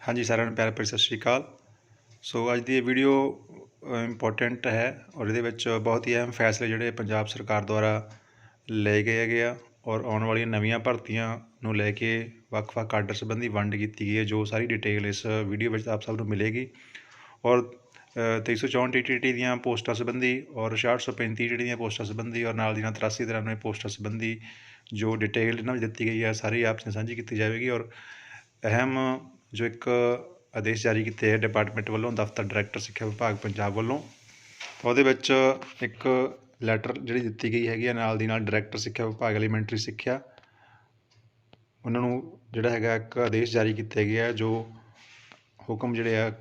हाँ जी, साਰਿਆਂ ਨੂੰ ਪਿਆਰ ਭਰੀ ਸਤਿ ਸ਼੍ਰੀ ਅਕਾਲ। ਸੋ ਅੱਜ ਦੀ ਇਹ ਵੀਡੀਓ ਇੰਪੋਰਟੈਂਟ ਹੈ ਔਰ ਇਹਦੇ ਵਿੱਚ ਬਹੁਤ ਹੀ ਅਹਿਮ ਫੈਸਲੇ ਜਿਹੜੇ ਪੰਜਾਬ ਸਰਕਾਰ ਦੁਆਰਾ ਲਏ ਗਏ ਹੈਗੇ ਆ ਔਰ ਆਉਣ ਵਾਲੀਆਂ ਨਵੀਆਂ ਭਰਤੀਆਂ ਨੂੰ ਲੈ ਕੇ ਵੱਖ-ਵੱਖ ਆਰਡਰ ਸੰਬੰਧੀ ਵੰਡ ਕੀਤੀ ਗਈ ਹੈ, ਜੋ ਸਾਰੀ ਡਿਟੇਲ ਇਸ ਵੀਡੀਓ ਵਿੱਚ ਆਪ ਸਭ ਨੂੰ ਮਿਲੇਗੀ। ਔਰ 2364 TTT ਦੀਆਂ ਪੋਸਟਾਂ ਸੰਬੰਧੀ ਔਰ 6635 TTT ਦੀਆਂ ਪੋਸਟਾਂ ਸੰਬੰਧੀ ਔਰ ਨਾਲ ਦੀ ਨਾਲ 8393 ਪੋਸਟਾਂ ਸੰਬੰਧੀ ਜੋ ਡਿਟੇਲ ਇਹਨਾਂ ਵਿੱਚ ਦਿੱਤੀ ਗਈ ਹੈ, ਸਾਰੀ ਆਪ ਨਾਲ ਸਾਂਝੀ ਕੀਤੀ ਜਾਵੇਗੀ। ਔਰ ਅਹਿਮ ਜੋ ਇੱਕ ਆਦੇਸ਼ ਜਾਰੀ ਕੀਤੇ ਹੈ ਡਿਪਾਰਟਮੈਂਟ ਵੱਲੋਂ, ਦਫ਼ਤਰ ਡਾਇਰੈਕਟਰ ਸਿੱਖਿਆ ਵਿਭਾਗ ਪੰਜਾਬ ਵੱਲੋਂ, ਤਾਂ ਉਹਦੇ ਵਿੱਚ ਇੱਕ ਲੈਟਰ ਜਿਹੜੀ ਦਿੱਤੀ ਗਈ ਹੈਗੀ ਆ ਨਾਲ ਦੀ ਨਾਲ ਡਾਇਰੈਕਟਰ ਸਿੱਖਿਆ ਵਿਭਾਗ ਐਲੀਮੈਂਟਰੀ ਸਿੱਖਿਆ, ਉਹਨਾਂ ਨੂੰ ਜਿਹੜਾ ਹੈਗਾ ਇੱਕ ਆਦੇਸ਼ ਜਾਰੀ ਕੀਤੇ ਗਏ ਆ, ਜੋ ਹੁਕਮ ਜਿਹੜੇ ਆ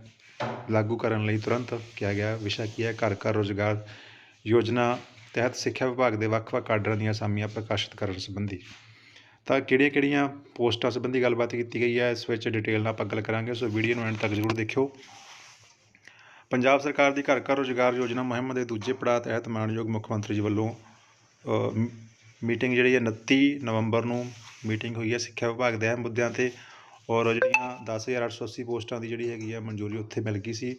ਲਾਗੂ ਕਰਨ ਲਈ ਤੁਰੰਤ ਕਿਹਾ ਗਿਆ। ਵਿਸ਼ਾ ਕੀ ਹੈ? ਘਰ ਘਰ ਰੁਜ਼ਗਾਰ ਯੋਜਨਾ ਤਹਿਤ ਸਿੱਖਿਆ ਵਿਭਾਗ ਦੇ ਵੱਖ-ਵੱਖ ਆਰਡਰਾਂ ਦੀਆਂ ਅਸਾਮੀਆਂ ਪ੍ਰਕਾਸ਼ਿਤ ਕਰਨ ਸੰਬੰਧੀ। ਤਾਂ ਕਿਹੜੀਆਂ ਪੋਸਟਾਂ ਸੰਬੰਧੀ ਗੱਲਬਾਤ ਕੀਤੀ ਗਈ ਹੈ, ਇਸ ਵਿੱਚ ਡਿਟੇਲ ਨਾਲ ਆਪਾਂ ਗੱਲ ਕਰਾਂਗੇ। ਸੋ ਵੀਡੀਓ ਨੂੰ ਐਂਡ ਤੱਕ ਜ਼ਰੂਰ ਦੇਖਿਓ। ਪੰਜਾਬ ਸਰਕਾਰ ਦੀ ਘਰ ਘਰ ਰੁਜ਼ਗਾਰ ਯੋਜਨਾ ਮੁਹਿੰਮ ਦੇ ਦੂਜੇ ਪੜਾਅ ਤਹਿਤ ਮਾਣਯੋਗ ਮੁੱਖ ਮੰਤਰੀ ਜੀ ਵੱਲੋਂ ਮੀਟਿੰਗ ਜਿਹੜੀ ਹੈ 29 ਨਵੰਬਰ ਨੂੰ ਮੀਟਿੰਗ ਹੋਈ ਹੈ ਸਿੱਖਿਆ ਵਿਭਾਗ ਦੇ ਅਹਿਮ ਮੁੱਦਿਆਂ 'ਤੇ, ਔਰ ਜਿਹੜੀਆਂ 10,880 ਪੋਸਟਾਂ ਦੀ ਜਿਹੜੀ ਹੈਗੀ ਆ ਮਨਜ਼ੂਰੀ ਉੱਥੇ ਮਿਲ ਗਈ ਸੀ।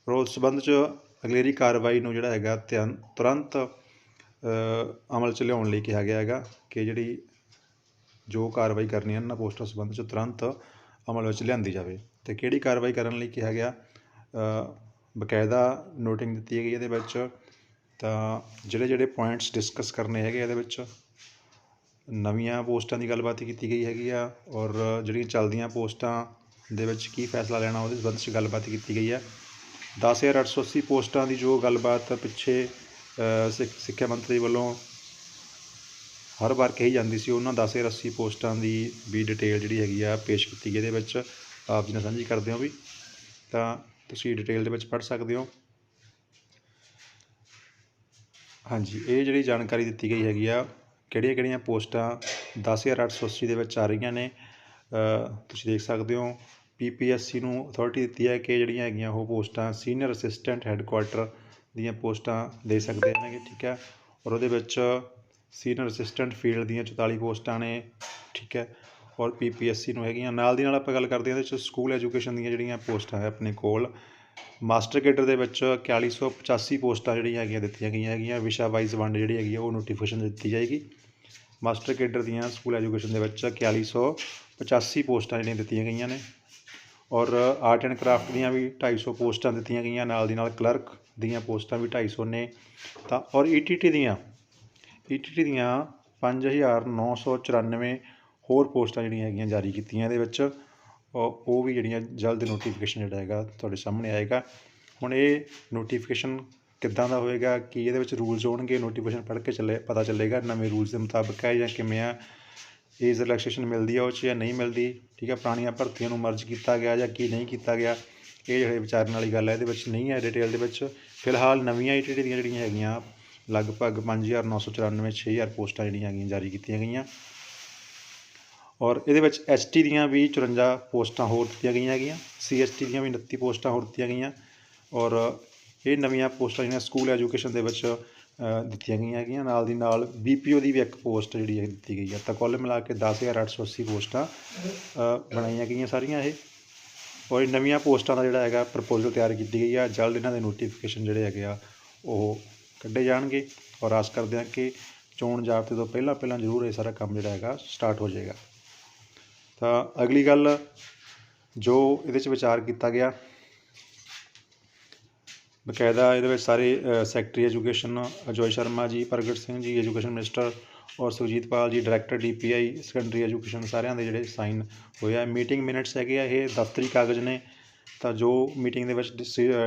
ਔਰ ਉਸ ਸੰਬੰਧ 'ਚ ਅਗਲੇਰੀ ਕਾਰਵਾਈ ਨੂੰ ਜਿਹੜਾ ਹੈਗਾ ਤੁਰੰਤ ਅਮਲ 'ਚ ਲਿਆਉਣ ਲਈ ਕਿਹਾ ਗਿਆ ਹੈਗਾ ਕਿ ਜਿਹੜੀ ਜੋ ਕਾਰਵਾਈ ਕਰਨੀ ਹੈ ਇਹਨਾਂ ਪੋਸਟਾਂ ਸੰਬੰਧ 'ਚ ਤੁਰੰਤ ਅਮਲ ਵਿੱਚ ਲਿਆਂਦੀ ਜਾਵੇ। ਅਤੇ ਕਿਹੜੀ ਕਾਰਵਾਈ ਕਰਨ ਲਈ ਕਿਹਾ ਗਿਆ, ਬਕਾਇਦਾ ਨੋਟਿੰਗ ਦਿੱਤੀ ਗਈ ਇਹਦੇ ਵਿੱਚ। ਤਾਂ ਜਿਹੜੇ ਪੁਆਇੰਟਸ ਡਿਸਕਸ ਕਰਨੇ ਹੈਗੇ ਇਹਦੇ ਵਿੱਚ, ਨਵੀਆਂ ਪੋਸਟਾਂ ਦੀ ਗੱਲਬਾਤ ਕੀਤੀ ਗਈ ਹੈਗੀ ਆ, ਔਰ ਜਿਹੜੀਆਂ ਚੱਲਦੀਆਂ ਪੋਸਟਾਂ ਦੇ ਵਿੱਚ ਕੀ ਫੈਸਲਾ ਲੈਣਾ ਉਹਦੇ ਸੰਬੰਧ 'ਚ ਗੱਲਬਾਤ ਕੀਤੀ ਗਈ ਹੈ। 10,880 ਪੋਸਟਾਂ ਦੀ ਜੋ ਗੱਲਬਾਤ ਪਿੱਛੇ ਸਿੱਖਿਆ ਮੰਤਰੀ ਵੱਲੋਂ ਹਰ ਵਾਰ ਕਹੀ ਜਾਂਦੀ ਸੀ, ਉਹਨਾਂ 10,080 ਪੋਸਟਾਂ ਦੀ ਵੀ ਡਿਟੇਲ ਜਿਹੜੀ ਹੈਗੀ ਆ ਪੇਸ਼ ਕੀਤੀ ਗਈ ਇਹਦੇ ਵਿੱਚ, ਆਪ ਜੀ ਨਾਲ ਸਾਂਝੀ ਕਰਦੇ ਹੋ ਵੀ, ਤਾਂ ਤੁਸੀਂ ਡਿਟੇਲ ਦੇ ਵਿੱਚ ਪੜ੍ਹ ਸਕਦੇ ਹੋ। ਹਾਂਜੀ, ਇਹ ਜਿਹੜੀ ਜਾਣਕਾਰੀ ਦਿੱਤੀ ਗਈ ਹੈਗੀ ਆ, ਕਿਹੜੀਆਂ ਪੋਸਟਾਂ 10,880 ਦੇ ਵਿੱਚ ਆ ਰਹੀਆਂ ਨੇ, ਤੁਸੀਂ ਦੇਖ ਸਕਦੇ ਹੋ। PPSC ਨੂੰ ਅਥੋਰਿਟੀ ਦਿੱਤੀ ਹੈ ਕਿ ਜਿਹੜੀਆਂ ਹੈਗੀਆਂ ਉਹ ਪੋਸਟਾਂ ਸੀਨੀਅਰ ਅਸਿਸਟੈਂਟ ਹੈੱਡਕੁਆਟਰ ਦੀਆਂ ਪੋਸਟਾਂ ਦੇ ਸਕਦੇ ਹੈਗੇ, ਠੀਕ ਹੈ। ਔਰ ਉਹਦੇ ਵਿੱਚ ਸੀਨੀਅਰ ਅਸਿਸਟੈਂਟ ਫੀਲਡ ਦੀਆਂ 44 ਪੋਸਟਾਂ ਨੇ, ਠੀਕ ਹੈ। ਔਰ PPSC ਨੂੰ ਹੈਗੀਆਂ। ਨਾਲ ਦੀ ਨਾਲ ਆਪਾਂ ਗੱਲ ਕਰਦੇ ਹਾਂ ਇਹਦੇ ਵਿੱਚ ਸਕੂਲ ਐਜੂਕੇਸ਼ਨ ਦੀਆਂ ਜਿਹੜੀਆਂ ਪੋਸਟਾਂ ਹੈ ਆਪਣੇ ਕੋਲ, ਮਾਸਟਰ ਕੇਡਰ ਦੇ ਵਿੱਚ 4185 ਪੋਸਟਾਂ ਜਿਹੜੀਆਂ ਹੈਗੀਆਂ ਦਿੱਤੀਆਂ ਗਈਆਂ ਹੈਗੀਆਂ। ਵਿਸ਼ਾ ਵਾਈਜ਼ ਵੰਡ ਜਿਹੜੀ ਹੈਗੀ ਆ ਉਹ ਨੋਟੀਫਿਕੇਸ਼ਨ ਦਿੱਤੀ ਜਾਏਗੀ। ਮਾਸਟਰ ਕੇਡਰ ਦੀਆਂ ਸਕੂਲ ਐਜੂਕੇਸ਼ਨ ਦੇ ਵਿੱਚ 4185 ਪੋਸਟਾਂ ਜਿਹੜੀਆਂ ਦਿੱਤੀਆਂ ਗਈਆਂ ਨੇ। ਔਰ ਆਰਟ ਐਂਡ ਕਰਾਫਟ ਦੀਆਂ ਵੀ 250 ਪੋਸਟਾਂ ਦਿੱਤੀਆਂ ਗਈਆਂ। ਨਾਲ ਦੀ ਨਾਲ ਕਲਰਕ ਦੀਆਂ ਪੋਸਟਾਂ ਵੀ 250 ਨੇ। ਤਾਂ ਔਰ ETT ਦੀਆਂ 5,994 ਹੋਰ ਪੋਸਟਾਂ ਜਿਹੜੀਆਂ ਹੈਗੀਆਂ ਜਾਰੀ ਕੀਤੀਆਂ ਇਹਦੇ ਵਿੱਚ, ਉਹ ਵੀ ਜਿਹੜੀਆਂ ਜਲਦ ਨੋਟੀਫਿਕੇਸ਼ਨ ਜਿਹੜਾ ਹੈਗਾ ਤੁਹਾਡੇ ਸਾਹਮਣੇ ਆਏਗਾ। ਹੁਣ ਇਹ ਨੋਟੀਫਿਕੇਸ਼ਨ ਕਿੱਦਾਂ ਦਾ ਹੋਏਗਾ, ਕੀ ਇਹਦੇ ਵਿੱਚ ਰੂਲਸ ਹੋਣਗੇ, ਨੋਟੀਫਿਕੇਸ਼ਨ ਪੜ੍ਹ ਕੇ ਪਤਾ ਚੱਲੇਗਾ ਨਵੇਂ ਰੂਲਸ ਦੇ ਮੁਤਾਬਕ ਹੈ ਜਾਂ ਕਿਵੇਂ ਆ, ਏਜ ਰਿਲੈਕਸੇਸ਼ਨ ਮਿਲਦੀ ਆ ਉਹ 'ਚ ਜਾਂ ਨਹੀਂ ਮਿਲਦੀ, ਠੀਕ ਹੈ। ਪੁਰਾਣੀਆਂ ਭਰਤੀਆਂ ਨੂੰ ਮਰਜ ਕੀਤਾ ਗਿਆ ਜਾਂ ਕੀ ਨਹੀਂ ਕੀਤਾ ਗਿਆ, ਇਹ ਜਿਹੜੇ ਵਿਚਾਰਨ ਵਾਲੀ ਗੱਲ ਹੈ ਇਹਦੇ ਵਿੱਚ ਨਹੀਂ ਹੈ ਡਿਟੇਲ ਦੇ ਵਿੱਚ। ਫਿਲਹਾਲ ਨਵੀਆਂ ETT ਦੀਆਂ ਜਿਹੜੀਆਂ ਹੈਗੀਆਂ ਲਗਭਗ 5,994 6,000 ਪੋਸਟਾਂ ਜਿਹੜੀਆਂ ਹੈਗੀਆਂ ਜਾਰੀ ਕੀਤੀਆਂ ਗਈਆਂ। ਔਰ ਇਹਦੇ ਵਿੱਚ ST ਦੀਆਂ ਵੀ 54 ਪੋਸਟਾਂ ਹੋਰ ਦਿੱਤੀਆਂ ਗਈਆਂ ਹੈਗੀਆਂ। CST ਦੀਆਂ ਵੀ 29 ਪੋਸਟਾਂ ਹੋਰ ਦਿੱਤੀਆਂ ਗਈਆਂ। ਔਰ ਇਹ ਨਵੀਆਂ ਪੋਸਟਾਂ ਜਿਹੜੀਆਂ ਸਕੂਲ ਐਜੂਕੇਸ਼ਨ ਦੇ ਵਿੱਚ ਦਿੱਤੀਆਂ ਗਈਆਂ ਹੈਗੀਆਂ। ਨਾਲ ਦੀ ਨਾਲ BPO ਦੀ ਵੀ ਇੱਕ ਪੋਸਟ ਜਿਹੜੀ ਹੈ ਦਿੱਤੀ ਗਈ ਹੈ। ਤਾਂ ਕੁੱਲ ਮਿਲਾ ਕੇ 10,880 ਪੋਸਟਾਂ ਬਣਾਈਆਂ ਗਈਆਂ ਸਾਰੀਆਂ ਇਹ। ਔਰ ਨਵੀਆਂ ਪੋਸਟਾਂ ਦਾ ਜਿਹੜਾ ਹੈਗਾ ਪ੍ਰਪੋਜ਼ਲ ਤਿਆਰ ਕੀਤੀ ਗਈ ਆ। ਜਲਦ ਇਹਨਾਂ ਦੇ ਨੋਟੀਫਿਕੇਸ਼ਨ ਜਿਹੜੇ ਹੈਗੇ ਆ ਉਹ ਕੱਢੇ ਜਾਣਗੇ। ਔਰ ਆਸ ਕਰਦੇ ਹਾਂ ਕਿ ਚੋਣ ਜ਼ਾਬਤੇ ਤੋਂ ਪਹਿਲਾਂ ਜ਼ਰੂਰ ਇਹ ਸਾਰਾ ਕੰਮ ਜਿਹੜਾ ਹੈਗਾ ਸਟਾਰਟ ਹੋ ਜਾਏਗਾ। ਤਾਂ ਅਗਲੀ ਗੱਲ ਜੋ ਇਹਦੇ 'ਚ ਵਿਚਾਰ ਕੀਤਾ ਗਿਆ, ਬਕਾਇਦਾ ਇਹਦੇ ਵਿੱਚ ਸਾਰੇ ਸੈਕਟਰੀ ਐਜੂਕੇਸ਼ਨ ਅਜੋਏ ਸ਼ਰਮਾ ਜੀ, ਪ੍ਰਗਟ ਸਿੰਘ ਜੀ ਐਜੂਕੇਸ਼ਨ ਮਿਨਿਸਟਰ, ਔਰ Sukhjit Pal ji director DPI secondary education, ਸਾਰਿਆਂ ਦੇ ਜਿਹੜੇ ਸਾਈਨ ਹੋਏ ਆ। ਮੀਟਿੰਗ ਮਿਨਟਸ ਹੈਗੇ ਆ, ਇਹ ਦਫ਼ਤਰੀ ਕਾਗਜ਼ ਨੇ। ਤਾਂ ਜੋ ਮੀਟਿੰਗ ਦੇ ਵਿੱਚ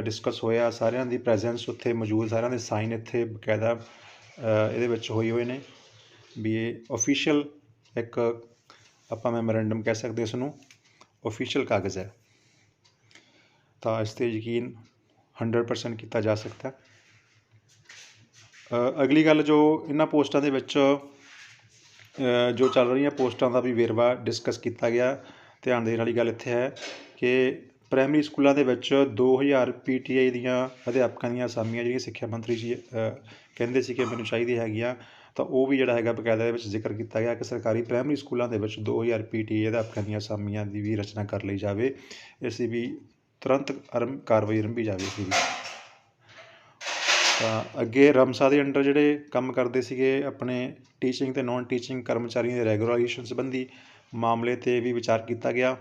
ਡਿਸਕਸ ਹੋਇਆ, ਸਾਰਿਆਂ ਦੀ ਪ੍ਰੈਜ਼ੈਂਸ ਉੱਥੇ ਮੌਜੂਦ, ਸਾਰਿਆਂ ਦੇ ਸਾਈਨ ਇੱਥੇ ਬਕਾਇਦਾ ਇਹਦੇ ਵਿੱਚ ਹੋਏ ਹੋਏ ਨੇ ਵੀ ਇਹ ਓਫੀਸ਼ੀਅਲ ਇੱਕ ਆਪਾਂ ਮੈਮੋਰੈਂਡਮ ਕਹਿ ਸਕਦੇ ਇਸ ਨੂੰ, ਓਫੀਸ਼ੀਅਲ ਕਾਗਜ਼ ਹੈ। ਤਾਂ ਇਸ 'ਤੇ ਯਕੀਨ 100% ਕੀਤਾ ਜਾ ਸਕਦਾ। ਅਗਲੀ ਗੱਲ ਜੋ ਇਹਨਾਂ ਪੋਸਟਾਂ ਦੇ ਵਿੱਚ ਜੋ ਚੱਲ ਰਹੀਆਂ ਪੋਸਟਾਂ ਦਾ ਵੀ ਵੇਰਵਾ ਡਿਸਕਸ ਕੀਤਾ ਗਿਆ। ਧਿਆਨ ਦੇਣ ਵਾਲੀ ਗੱਲ ਇੱਥੇ ਹੈ ਕਿ ਪ੍ਰਾਇਮਰੀ ਸਕੂਲਾਂ ਦੇ ਵਿੱਚ 2,000 PTI ਦੀਆਂ ਅਧਿਆਪਕਾਂ ਦੀਆਂ ਅਸਾਮੀਆਂ ਜਿਹੜੀਆਂ ਸਿੱਖਿਆ ਮੰਤਰੀ ਜੀ ਕਹਿੰਦੇ ਸੀ ਕਿ ਮੈਨੂੰ ਚਾਹੀਦੀ ਹੈਗੀਆਂ। ਤਾਂ ਉਹ ਵੀ ਜਿਹੜਾ ਹੈਗਾ ਬਕਾਇਦਾ ਇਹਦੇ ਵਿੱਚ ਜ਼ਿਕਰ ਕੀਤਾ ਗਿਆ ਕਿ ਸਰਕਾਰੀ ਪ੍ਰਾਇਮਰੀ ਸਕੂਲਾਂ ਦੇ ਵਿੱਚ 2000 PTE ਅਧਿਆਪਕਾਂ ਦੀਆਂ ਅਸਾਮੀਆਂ ਦੀ ਵੀ ਰਚਨਾ ਕਰ ਲਈ ਜਾਵੇ। ਇਸ ਦੀ ਵੀ ਤੁਰੰਤ ਕਾਰਵਾਈ ਆਰੰਭੀ ਜਾਵੇ ਇਸ ਦੀ ਵੀ। ਤਾਂ ਅੱਗੇ ਰਮਸਾ ਦੇ ਅੰਡਰ ਜਿਹੜੇ ਕੰਮ ਕਰਦੇ ਸੀਗੇ ਆਪਣੇ ਟੀਚਿੰਗ ਅਤੇ ਨੋਨ ਟੀਚਿੰਗ ਕਰਮਚਾਰੀਆਂ ਦੇ ਰੈਗੂਲਰਾਈਜੇਸ਼ਨ ਸੰਬੰਧੀ ਮਾਮਲੇ 'ਤੇ ਵੀ ਵਿਚਾਰ ਕੀਤਾ ਗਿਆ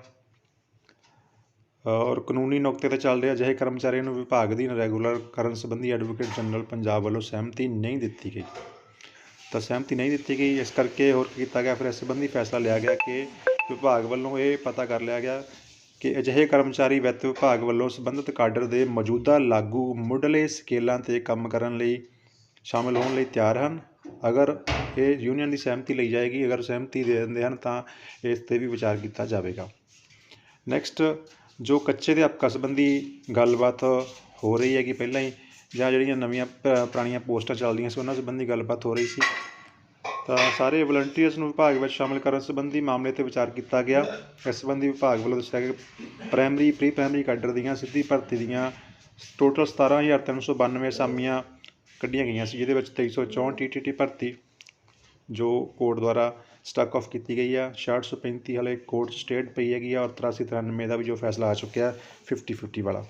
ਔਰ ਕਾਨੂੰਨੀ ਨੁਕਤੇ 'ਤੇ ਚੱਲਦੇ ਅਜਿਹੇ ਕਰਮਚਾਰੀਆਂ ਨੂੰ ਵਿਭਾਗ ਅਧੀਨ ਰੈਗੂਲਰ ਕਰਨ ਸੰਬੰਧੀ ਐਡਵੋਕੇਟ ਜਨਰਲ ਪੰਜਾਬ ਵੱਲੋਂ ਸਹਿਮਤੀ ਨਹੀਂ ਦਿੱਤੀ ਗਈ। ਤਾਂ ਸਹਿਮਤੀ ਨਹੀਂ ਦਿੱਤੀ ਗਈ, ਇਸ ਕਰਕੇ ਹੋਰ ਕੀ ਕੀਤਾ ਗਿਆ, ਫਿਰ ਇਸ ਸੰਬੰਧੀ ਫੈਸਲਾ ਲਿਆ ਗਿਆ ਕਿ ਵਿਭਾਗ ਵੱਲੋਂ ਇਹ ਪਤਾ ਕਰ ਲਿਆ ਗਿਆ ਕਿ ਅਜਿਹੇ ਕਰਮਚਾਰੀ ਵਿੱਤ ਵਿਭਾਗ ਵੱਲੋਂ ਸੰਬੰਧਿਤ ਕਾਡਰ ਦੇ ਮੌਜੂਦਾ ਲਾਗੂ ਮੁੱਢਲੇ ਸਕੇਲਾਂ 'ਤੇ ਕੰਮ ਕਰਨ ਲਈ ਸ਼ਾਮਲ ਹੋਣ ਲਈ ਤਿਆਰ ਹਨ। ਅਗਰ ਇਹ ਯੂਨੀਅਨ ਦੀ ਸਹਿਮਤੀ ਲਈ ਜਾਏਗੀ, ਅਗਰ ਸਹਿਮਤੀ ਦੇ ਦਿੰਦੇ ਹਨ ਤਾਂ ਇਸ 'ਤੇ ਵੀ ਵਿਚਾਰ ਕੀਤਾ ਜਾਵੇਗਾ। ਨੈਕਸਟ, ਜੋ ਕੱਚੇ ਅਧਿਆਪਕਾਂ ਸੰਬੰਧੀ ਗੱਲਬਾਤ ਹੋ ਰਹੀ ਹੈਗੀ ਪਹਿਲਾਂ ਹੀ, ਜਾਂ ਜਿਹੜੀਆਂ ਨਵੀਆਂ ਪੁਰਾਣੀਆਂ ਪੋਸਟਾਂ ਚੱਲਦੀਆਂ ਸੀ ਉਹਨਾਂ ਸੰਬੰਧੀ ਗੱਲਬਾਤ ਹੋ ਰਹੀ ਸੀ, ਤਾਂ ਸਾਰੇ ਵਲੰਟੀਅਰਸ ਨੂੰ ਵਿਭਾਗ ਵਿੱਚ ਸ਼ਾਮਲ ਕਰਨ ਸੰਬੰਧੀ ਮਾਮਲੇ 'ਤੇ ਵਿਚਾਰ ਕੀਤਾ ਗਿਆ। ਇਸ ਸੰਬੰਧੀ ਵਿਭਾਗ ਵੱਲੋਂ ਦੱਸਿਆ ਕਿ ਪ੍ਰਾਇਮਰੀ ਪ੍ਰੀ ਪ੍ਰਾਇਮਰੀ ਕਾਡਰ ਦੀਆਂ ਸਿੱਧੀ ਭਰਤੀ ਦੀਆਂ ਟੋਟਲ 17,392 ਅਸਾਮੀਆਂ ਕੱਢੀਆਂ ਗਈਆਂ ਸੀ, ਜਿਹਦੇ ਵਿੱਚ 2364 TTT ਭਰਤੀ ਜੋ ਕੋਰਟ ਦੁਆਰਾ ਸਟਕ ਆਫ ਕੀਤੀ ਗਈ ਆ, 6635 ਹਾਲੇ ਕੋਰਟ 'ਚ ਸਟੇਟ ਪਈ ਹੈਗੀ ਆ, ਔਰ 8393 ਦਾ ਵੀ ਜੋ ਫੈਸਲਾ ਆ ਚੁੱਕਿਆ 50-50 ਵਾਲਾ।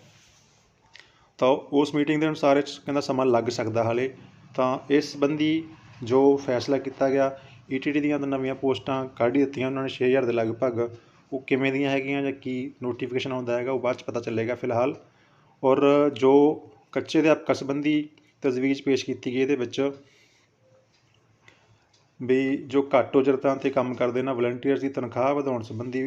ਤਾਂ ਉਸ ਮੀਟਿੰਗ ਦੇ ਅਨੁਸਾਰ ਇਹ 'ਚ ਕਹਿੰਦਾ ਸਮਾਂ ਲੱਗ ਸਕਦਾ ਹਾਲੇ। ਤਾਂ ਇਸ ਸੰਬੰਧੀ ਜੋ ਫੈਸਲਾ ਕੀਤਾ ਗਿਆ, ETT ਦੀਆਂ ਤਾਂ ਨਵੀਆਂ ਪੋਸਟਾਂ ਕੱਢ ਹੀ ਦਿੱਤੀਆਂ ਉਹਨਾਂ ਨੇ 6000 ਦੇ ਲਗਭਗ। ਉਹ ਕਿਵੇਂ ਦੀਆਂ ਹੈਗੀਆਂ ਜਾਂ ਕੀ ਨੋਟੀਫਿਕੇਸ਼ਨ ਆਉਂਦਾ ਹੈਗਾ ਉਹ ਬਾਅਦ 'ਚ ਪਤਾ ਚੱਲੇਗਾ ਫਿਲਹਾਲ। ਔਰ ਜੋ ਕੱਚੇ ਅਧਿਆਪਕਾਂ ਸੰਬੰਧੀ ਤਜਵੀਜ਼ ਪੇਸ਼ ਕੀਤੀ ਗਈ, ਇਹਦੇ ਵਿੱਚ ਵੀ ਜੋ ਘੱਟ ਉਜਰਤਾਂ 'ਤੇ ਕੰਮ ਕਰਦੇ ਇਹਨਾਂ ਵਲੰਟੀਅਰਸ ਦੀ ਤਨਖਾਹ ਵਧਾਉਣ ਸੰਬੰਧੀ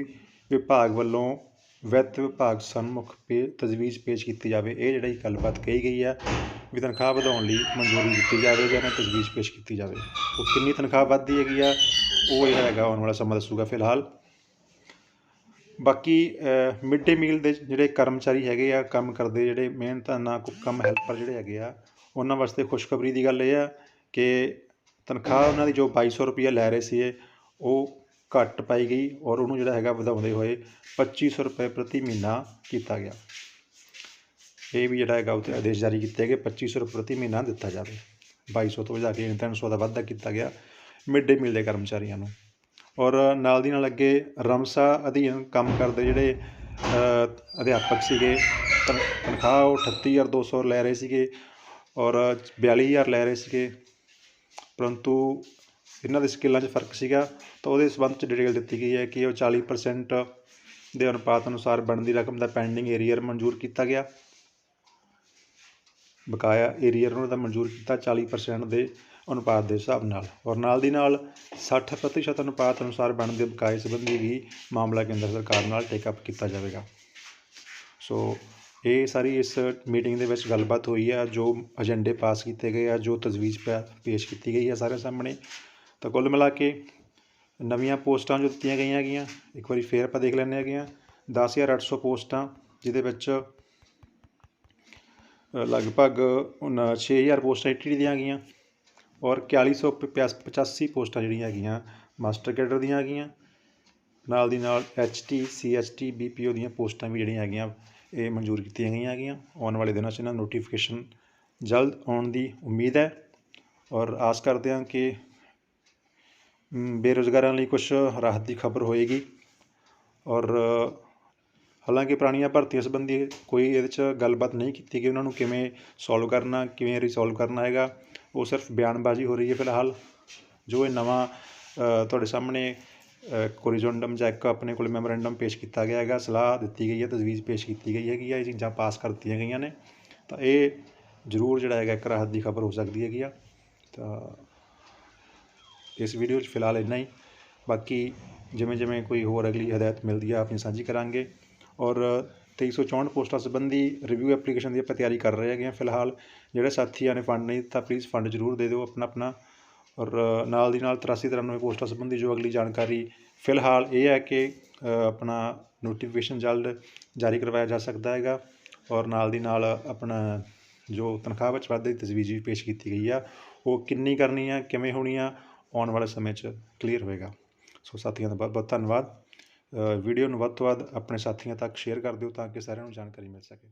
ਵਿਭਾਗ ਵੱਲੋਂ ਵਿੱਤ ਵਿਭਾਗ ਸਨਮੁਖ ਤਜਵੀਜ਼ ਪੇਸ਼ ਕੀਤੀ ਜਾਵੇ। ਇਹ ਜਿਹੜੀ ਗੱਲਬਾਤ ਕਹੀ ਗਈ ਹੈ ਵੀ ਤਨਖਾਹ ਵਧਾਉਣ ਲਈ ਮਨਜ਼ੂਰੀ ਦਿੱਤੀ ਜਾਵੇ ਜਾਂ ਤਜਵੀਜ਼ ਪੇਸ਼ ਕੀਤੀ ਜਾਵੇ। ਉਹ ਕਿੰਨੀ ਤਨਖਾਹ ਵੱਧਦੀ ਹੈਗੀ ਆ ਉਹ ਜਿਹੜਾ ਹੈਗਾ ਆਉਣ ਵਾਲਾ ਸਮਾਂ ਦੱਸੂਗਾ ਫਿਲਹਾਲ। ਬਾਕੀ ਮਿਡ ਡੇ ਮੀਲ ਦੇ ਜਿਹੜੇ ਕਰਮਚਾਰੀ ਹੈਗੇ ਆ, ਕੰਮ ਕਰਦੇ ਜਿਹੜੇ ਮਿਹਨਤਾਨਾ ਕੰਮ ਹੈਲਪਰ ਜਿਹੜੇ ਹੈਗੇ ਆ, ਉਹਨਾਂ ਵਾਸਤੇ ਖੁਸ਼ਖਬਰੀ ਦੀ ਗੱਲ ਇਹ ਆ ਕਿ ਤਨਖਾਹ ਉਹਨਾਂ ਦੀ ਜੋ 2200 ਰੁਪਈਆ ਲੈ ਰਹੇ ਸੀ ਉਹ ਘੱਟ ਪਾਈ ਗਈ ਔਰ ਉਹਨੂੰ ਜਿਹੜਾ ਹੈਗਾ ਵਧਾਉਂਦੇ ਹੋਏ 2500 ਰੁਪਏ ਪ੍ਰਤੀ ਮਹੀਨਾ ਕੀਤਾ ਗਿਆ। ਇਹ ਵੀ ਜਿਹੜਾ ਹੈਗਾ ਉੱਥੇ ਆਦੇਸ਼ ਜਾਰੀ ਕੀਤੇ ਗਏ 2500 ਰੁਪਏ ਪ੍ਰਤੀ ਮਹੀਨਾ ਦਿੱਤਾ ਜਾਵੇ। 2200 ਤੋਂ ਵਧਾ ਕੇ 300 ਦਾ ਵਾਧਾ ਕੀਤਾ ਗਿਆ ਮਿਡ ਡੇ ਮੀਲ ਦੇ ਕਰਮਚਾਰੀਆਂ ਨੂੰ। ਔਰ ਨਾਲ ਦੀ ਨਾਲ ਅੱਗੇ ਰਮਸਾ ਅਧੀਨ ਕੰਮ ਕਰਦੇ ਜਿਹੜੇ ਅਧਿਆਪਕ ਸੀਗੇ, ਤਨਖਾਹ ਉਹ 38,200 ਲੈ ਰਹੇ ਸੀਗੇ ਔਰ 42,000 ਲੈ ਰਹੇ ਸੀਗੇ, ਪਰੰਤੂ ਇਹਨਾਂ ਦੇ ਸਕਿੱਲਾਂ 'ਚ ਫਰਕ ਸੀਗਾ। ਤਾਂ ਉਹਦੇ ਸੰਬੰਧ 'ਚ ਡਿਟੇਲ ਦਿੱਤੀ ਗਈ ਹੈ ਕਿ ਉਹ 40% ਦੇ ਅਨੁਪਾਤ ਅਨੁਸਾਰ ਬਣਦੀ ਰਕਮ ਦਾ ਪੈਂਡਿੰਗ ਏਰੀਅਰ ਮਨਜ਼ੂਰ ਕੀਤਾ ਗਿਆ, ਬਕਾਇਆ ਏਰੀਅਰ ਉਹਨਾਂ ਦਾ ਮਨਜ਼ੂਰ ਕੀਤਾ 40% ਦੇ ਅਨੁਪਾਤ ਦੇ ਹਿਸਾਬ ਨਾਲ। ਔਰ ਨਾਲ ਦੀ ਨਾਲ 60% ਅਨੁਪਾਤ ਅਨੁਸਾਰ ਬਣਦੇ ਬਕਾਏ ਸੰਬੰਧੀ ਵੀ ਮਾਮਲਾ ਕੇਂਦਰ ਸਰਕਾਰ ਨਾਲ ਟੇਕਅਪ ਕੀਤਾ ਜਾਵੇਗਾ। ਸੋ ਇਹ ਸਾਰੀ ਇਸ ਮੀਟਿੰਗ ਦੇ ਵਿੱਚ ਗੱਲਬਾਤ ਹੋਈ ਆ, ਜੋ ਏਜੰਡੇ ਪਾਸ ਕੀਤੇ ਗਏ ਆ, ਜੋ ਤਜਵੀਜ਼ ਪੇਸ਼ ਕੀਤੀ ਗਈ ਆ ਸਾਰੇ ਸਾਹਮਣੇ। ਤਾਂ ਕੁੱਲ ਮਿਲਾ ਕੇ ਨਵੀਆਂ ਪੋਸਟਾਂ ਜੋ ਦਿੱਤੀਆਂ ਗਈਆਂ ਹੈਗੀਆਂ, ਇੱਕ ਵਾਰੀ ਫੇਰ ਆਪਾਂ ਦੇਖ ਲੈਂਦੇ ਹੈਗੀਆਂ। 10,800 ਪੋਸਟਾਂ, ਜਿਹਦੇ ਵਿੱਚ ਲਗਭਗ 6000 ਪੋਸਟਾਂ ETT ਦੀਆਂ ਹੈਗੀਆਂ ਔਰ 4185 ਪੋਸਟਾਂ ਜਿਹੜੀਆਂ ਹੈਗੀਆਂ ਮਾਸਟਰ ਕੈਡਰ ਦੀਆਂ ਹੈਗੀਆਂ। ਨਾਲ ਦੀ ਨਾਲ HT CHT BPO ਦੀਆਂ ਪੋਸਟਾਂ ਵੀ ਜਿਹੜੀਆਂ ਹੈਗੀਆਂ ਇਹ ਮਨਜ਼ੂਰ ਕੀਤੀਆਂ ਗਈਆਂ ਹੈਗੀਆਂ। ਆਉਣ ਵਾਲੇ ਦਿਨਾਂ 'ਚ ਇਹਨਾਂ ਨੋਟੀਫਿਕੇਸ਼ਨ ਜਲਦ ਆਉਣ ਦੀ ਉਮੀਦ ਹੈ ਔਰ ਆਸ ਕਰਦੇ ਹਾਂ ਕਿ ਬੇਰੁਜ਼ਗਾਰਾਂ ਲਈ ਕੁਛ ਰਾਹਤ ਦੀ ਖਬਰ ਹੋਏਗੀ। ਔਰ ਹਾਲਾਂਕਿ ਪੁਰਾਣੀਆਂ ਭਰਤੀਆਂ ਸੰਬੰਧੀ ਕੋਈ ਇਹਦੇ 'ਚ ਗੱਲਬਾਤ ਨਹੀਂ ਕੀਤੀ ਗਈ, ਉਹਨਾਂ ਨੂੰ ਕਿਵੇਂ ਸੋਲਵ ਕਰਨਾ, ਕਿਵੇਂ ਰਿਸੋਲਵ ਕਰਨਾ ਹੈਗਾ, ਉਹ ਸਿਰਫ ਬਿਆਨਬਾਜ਼ੀ ਹੋ ਰਹੀ ਹੈ ਫਿਲਹਾਲ। ਜੋ ਇਹ ਨਵਾਂ ਤੁਹਾਡੇ ਸਾਹਮਣੇ ਕੋਰੀਜੋਂਡਮ ਜਾਂ ਇੱਕ ਆਪਣੇ ਕੋਲ ਮੈਮੋਰੈਂਡਮ ਪੇਸ਼ ਕੀਤਾ ਗਿਆ ਹੈਗਾ, ਸਲਾਹ ਦਿੱਤੀ ਗਈ ਹੈ, ਤਜਵੀਜ਼ ਪੇਸ਼ ਕੀਤੀ ਗਈ ਹੈਗੀ ਆ, ਇਹ ਚੀਜ਼ਾਂ ਪਾਸ ਕਰ ਦਿੱਤੀਆਂ ਗਈਆਂ ਨੇ। ਤਾਂ ਇਹ ਜ਼ਰੂਰ ਜਿਹੜਾ ਹੈਗਾ ਇੱਕ ਰਾਹਤ ਦੀ ਖਬਰ ਹੋ ਸਕਦੀ ਹੈਗੀ ਆ। ਤਾਂ ਇਸ ਵੀਡੀਓ 'ਚ ਫਿਲਹਾਲ ਇੰਨਾ ਹੀ। ਬਾਕੀ ਜਿਵੇਂ ਜਿਵੇਂ ਕੋਈ ਹੋਰ ਅਗਲੀ ਹਦਾਇਤ ਮਿਲਦੀ ਆ ਆਪਣੀ ਸਾਂਝੀ ਕਰਾਂਗੇ। ਔਰ 2364 ਪੋਸਟਾਂ ਸੰਬੰਧੀ ਰਿਵਿਊ ਐਪਲੀਕੇਸ਼ਨ ਦੀ ਆਪਾਂ ਤਿਆਰੀ ਕਰ ਰਹੇ ਹੈਗੇ ਹਾਂ ਫਿਲਹਾਲ। ਜਿਹੜੇ ਸਾਥੀਆਂ ਨੇ ਫੰਡ ਨਹੀਂ ਦਿੱਤਾ ਪਲੀਜ਼ ਫੰਡ ਜ਼ਰੂਰ ਦੇ ਦਿਓ ਆਪਣਾ। ਔਰ ਨਾਲ ਦੀ ਨਾਲ 8393 ਪੋਸਟਾਂ ਸੰਬੰਧੀ ਜੋ ਅਗਲੀ ਜਾਣਕਾਰੀ ਫਿਲਹਾਲ ਇਹ ਹੈ ਕਿ ਆਪਣਾ ਨੋਟੀਫਿਕੇਸ਼ਨ ਜਲਦ ਜਾਰੀ ਕਰਵਾਇਆ ਜਾ ਸਕਦਾ ਹੈਗਾ। ਔਰ ਨਾਲ ਦੀ ਨਾਲ ਆਪਣਾ ਜੋ ਤਨਖਾਹ ਵਿੱਚ ਵਾਧੇ ਦੀ ਤਜਵੀਜ਼ ਵੀ ਪੇਸ਼ ਕੀਤੀ ਗਈ ਆ, ਉਹ ਕਿੰਨੀ ਕਰਨੀ ਆ, ਕਿਵੇਂ ਹੋਣੀ ਆ, ਆਉਣ ਵਾਲੇ ਸਮੇਂ 'ਚ ਕਲੀਅਰ ਹੋਏਗਾ। ਸੋ ਸਾਥੀਆਂ ਦਾ ਬਹੁਤ ਬਹੁਤ ਧੰਨਵਾਦ। ਵੀਡੀਓ ਨੂੰ ਵੱਧ ਤੋਂ ਵੱਧ ਆਪਣੇ ਸਾਥੀਆਂ ਤੱਕ ਸ਼ੇਅਰ ਕਰ ਦਿਓ ਤਾਂ ਕਿ ਸਾਰਿਆਂ ਨੂੰ ਜਾਣਕਾਰੀ ਮਿਲ ਸਕੇ।